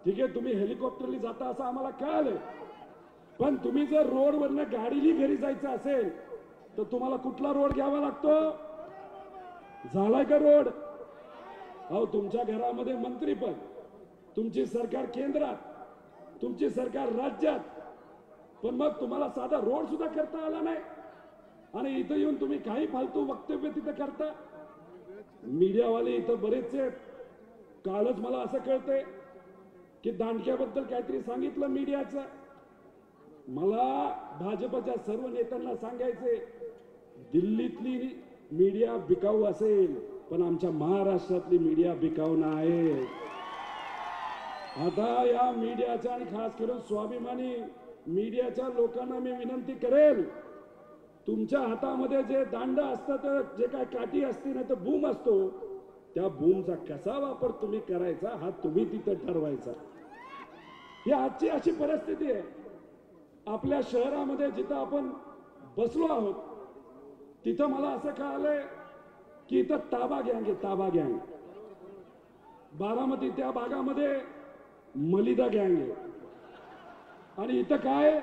ठीक आहे, तुम्ही हेलिकॉप्टरनी जाता असं आम्हाला कळालं, पण तुम्ही जर रोडवरनं गाडीनी घरी जायचं असेल तर तुम्हाला कुठला रोड घ्यावा लागतो? झालाय का रोड? अहो, तुमच्या घरामध्ये मंत्री पण, तुमची सरकार केंद्रात, तुमची सरकार राज्यात, पण मग तुम्हाला साधा रोड सुद्धा करता आला नाही आणि इथं येऊन तुम्ही काही फालतू वक्तव्य तिथं करता. मीडियावाले इथं बरेच आहेत. कालच मला असं कळतंय की दांडक्याबद्दल काहीतरी सांगितलं मीडियाचं. मला भाजपच्या सर्व नेत्यांना सांगायचे, दिल्लीतली मीडिया बिकाऊ असेल पण आमच्या महाराष्ट्रातली मीडिया बिकाऊ नाही. आता या मीडियाच्या आणि खास करून स्वाभिमानी मीडियाच्या लोकांना मी विनंती करेल, तुमच्या हातामध्ये जे दांड असतं, जे काय काठी असते ना, तर बूम असतो, त्या बूमचा कसा वापर तुम्ही करायचा हा तुम्ही तिथं ठरवायचा. ही आजची अशी परिस्थिती आहे. आपल्या शहरामध्ये जिथं आपण बसलो आहोत तिथं मला असं कळालंय की इथं ताबा गँग आहे, ताबा गँग. बारामती त्या भागामध्ये मलिदा गँग आहे आणि इथं काय?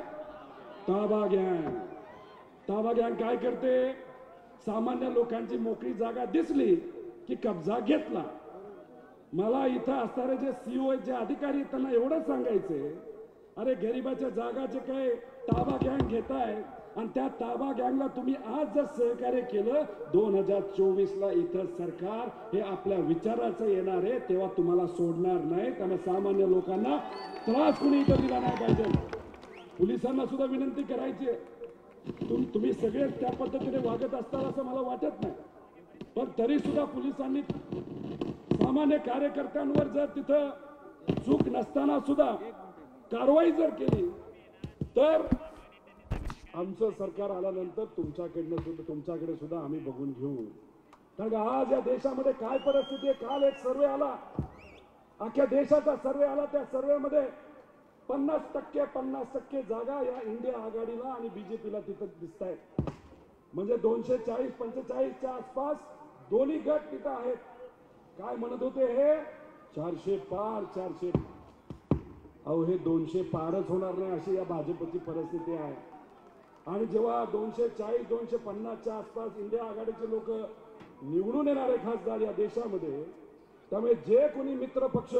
ताबा गँग. ताबा गँग काय करते? सामान्य लोकांची मोकळी जागा दिसली की कब्जा घेतला. मला इथं असणारे जे सीओ जे अधिकारी त्यांना एवढं सांगायचे, अरे गरिबाच्या जागाचे काय ताबा गँग घेताय आणि त्या ताबा गँगला तुम्ही आज जर सहकार्य केलं, 2024ला इथं सरकार हे आपल्या विचाराचं येणार आहे, तेव्हा तुम्हाला सोडणार नाही. त्यामुळे सामान्य लोकांना त्रास कुणी इथं दिला नाही पाहिजे. पोलिसांना सुद्धा विनंती करायची, तुम्ही सगळे त्या पद्धतीने वागत असताल असं मला वाटत नाही, पण तरी सुद्धा पोलिसांनी सामान्य कार्यकर्त्यांवर जर तिथं चूक नसताना सुद्धा कारवाई जर केली तर आमचं सरकार आल्यानंतर तुमच्याकडे सुद्धा आम्ही बघून घेऊ. कारण आज या देशामध्ये काय परिस्थिती आहे, काल एक सर्वे आला, अख्ख्या देशाचा सर्वे आला, त्या सर्वेमध्ये 50% जागा या इंडिया आघाडीला आणि बीजेपीला तिथं दिसत आहेत. म्हणजे 240-45च्या आसपास दोन्ही गट तिथं आहेत. काय म्हणत होते हे? 400 पार, 400. अहो, हे 200 पारच होणार नाही अशी या भाजपची परिस्थिती आहे. आणि जेव्हा 240-250च्या आसपास इंडिया आघाडीचे लोक निवडून येणारे खासदार या देशामध्ये, त्यामुळे जे कोणी मित्र पक्ष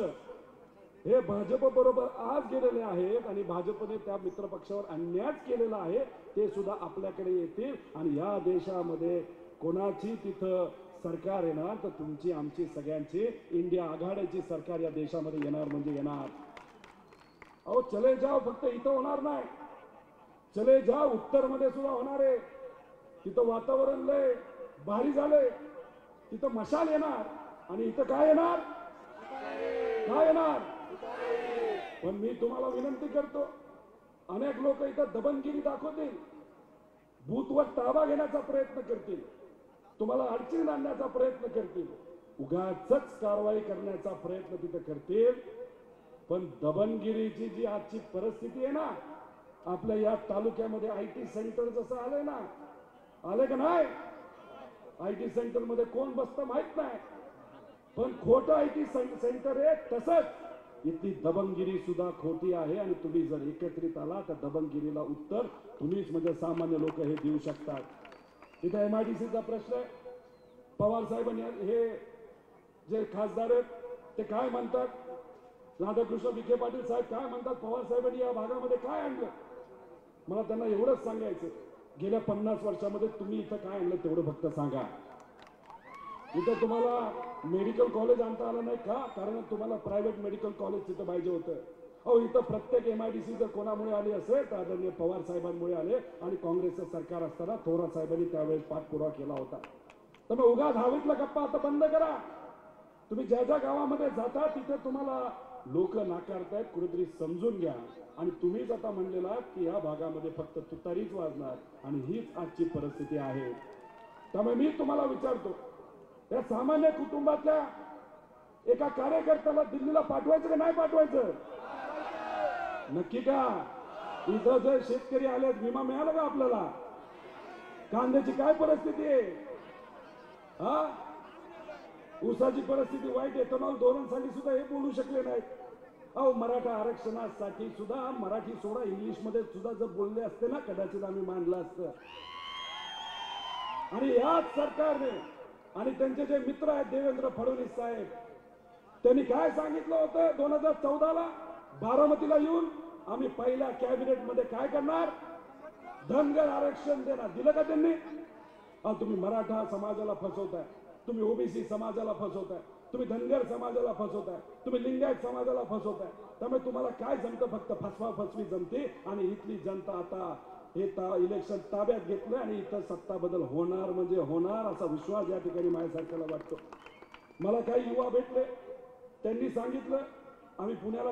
हे भाजप बरोबर आज गेलेले आहेत आणि भाजपने त्या मित्र पक्षावर अन्याय केलेला आहे, ते सुद्धा आपल्याकडे येतील आणि या देशामध्ये कोणाची तिथं सरकार येणार तर तुमची, आमची, सगळ्यांची इंडिया आघाडीची सरकार या देशामध्ये येणार म्हणजे येणार. अहो, चले जाव फक्त इथं होणार नाही, चले जाव उत्तर मध्ये सुद्धा होणार आहे. तिथं वातावरण लय भारी झालंय, तिथं मशाल येणार आणि इथं काय येणार? काय येणार? पण मी तुम्हाला विनंती करतो, अनेक लोक इथं दबंगगिरी दाखवतील, बूथवर ताबा घेण्याचा प्रयत्न करतील, तुम्हाला अडचणी आणण्याचा प्रयत्न करतील, उगाचच कारवाई करण्याचा प्रयत्न तिथं करतील. पण दबंगगिरीची जी आजची परिस्थिती आहे ना, आपल्या या तालुक्यामध्ये आयटी सेंटर जसं आलंय ना, आले का नाही? आयटी सेंटर मध्ये कोण बसतं माहित नाही, पण खोटं आयटी सेंटर आहे. तसंच इथली दबंगगिरी सुद्धा खोटी आहे आणि तुम्ही जर एकत्रित आला तर दबंगगिरीला उत्तर तुम्हीच म्हणजे सामान्य लोक हे देऊ शकतात. इथं एमआयडीसीचा प्रश्न आहे. पवार साहेबांनी हे जे खासदार आहेत ते काय म्हणतात, राधाकृष्ण विखे पाटील साहेब काय म्हणतात, पवार साहेबांनी या भागामध्ये काय आणलं? मला त्यांना एवढंच सांगायचं, गेल्या 50 वर्षामध्ये तुम्ही इथं काय आणलं तेवढं फक्त सांगा. इथं तुम्हाला मेडिकल कॉलेज आणता आलं नाही का? कारण तुम्हाला प्रायव्हेट मेडिकल कॉलेज तिथं पाहिजे होतं. अहो, इथं प्रत्येक एमआयडीसी जर कोणामुळे आली असेल तर आदरणीय पवार साहेबांमुळे आले आणि काँग्रेसचं सरकार असताना थोरात साहेबांनी त्यावेळेस पाठपुरावा केला होता. तर मग उगाच हवेतला गप्पा आता बंद करा. तुम्ही ज्या ज्या गावामध्ये जाता तिथे तुम्हाला लोक नाकारतायत, कुठेतरी समजून घ्या. आणि तुम्हीच आता म्हणलेला की या भागामध्ये फक्त तुतारीच वाजणार आणि हीच आजची परिस्थिती आहे. त्यामुळे मी तुम्हाला विचारतो, या सामान्य कुटुंबातल्या एका कार्यकर्त्याला दिल्लीला पाठवायचं का नाही पाठवायचं? नक्की का? इथं जर शेतकरी आले, विमा मिळाला का आपल्याला? कांद्याची काय परिस्थिती आहे? हा, ऊसाची परिस्थिती वाईट, एथेनॉल धोरणासाठी सुद्धा हे बोलू शकले नाहीत. अहो मराठा आरक्षणासाठी सुद्धा मराठी सोडा इंग्लिश मध्ये सुद्धा जर बोलले असते ना कदाचित आम्ही मानलं असतं. आणि याच सरकारने आणि त्यांचे जे मित्र आहेत देवेंद्र फडणवीस साहेब त्यांनी काय सांगितलं होतं 2014ला बारामतीला येऊन आम्ही पहिल्या कॅबिनेट मध्ये काय करणार धनगर आरक्षण देणार. दिलं का त्यांनी? तुम्ही मराठा समाजाला फसवताय, तुम्ही ओबीसी समाजाला फसवताय, तुम्ही धनगर समाजाला फसवताय, तुम्ही लिंगायत समाजाला फसवताय. त्यामुळे तुम्हाला काय जमतं? फक्त फसवा फसवी जमते. आणि इथली जनता आता हे इलेक्शन ताब्यात घेतलं आणि इथं सत्ता बदल होणार म्हणजे होणार असा विश्वास या ठिकाणी माझ्यासारख्याला वाटतो. मला काही युवा भेटले, त्यांनी सांगितलं आम्ही पुण्याला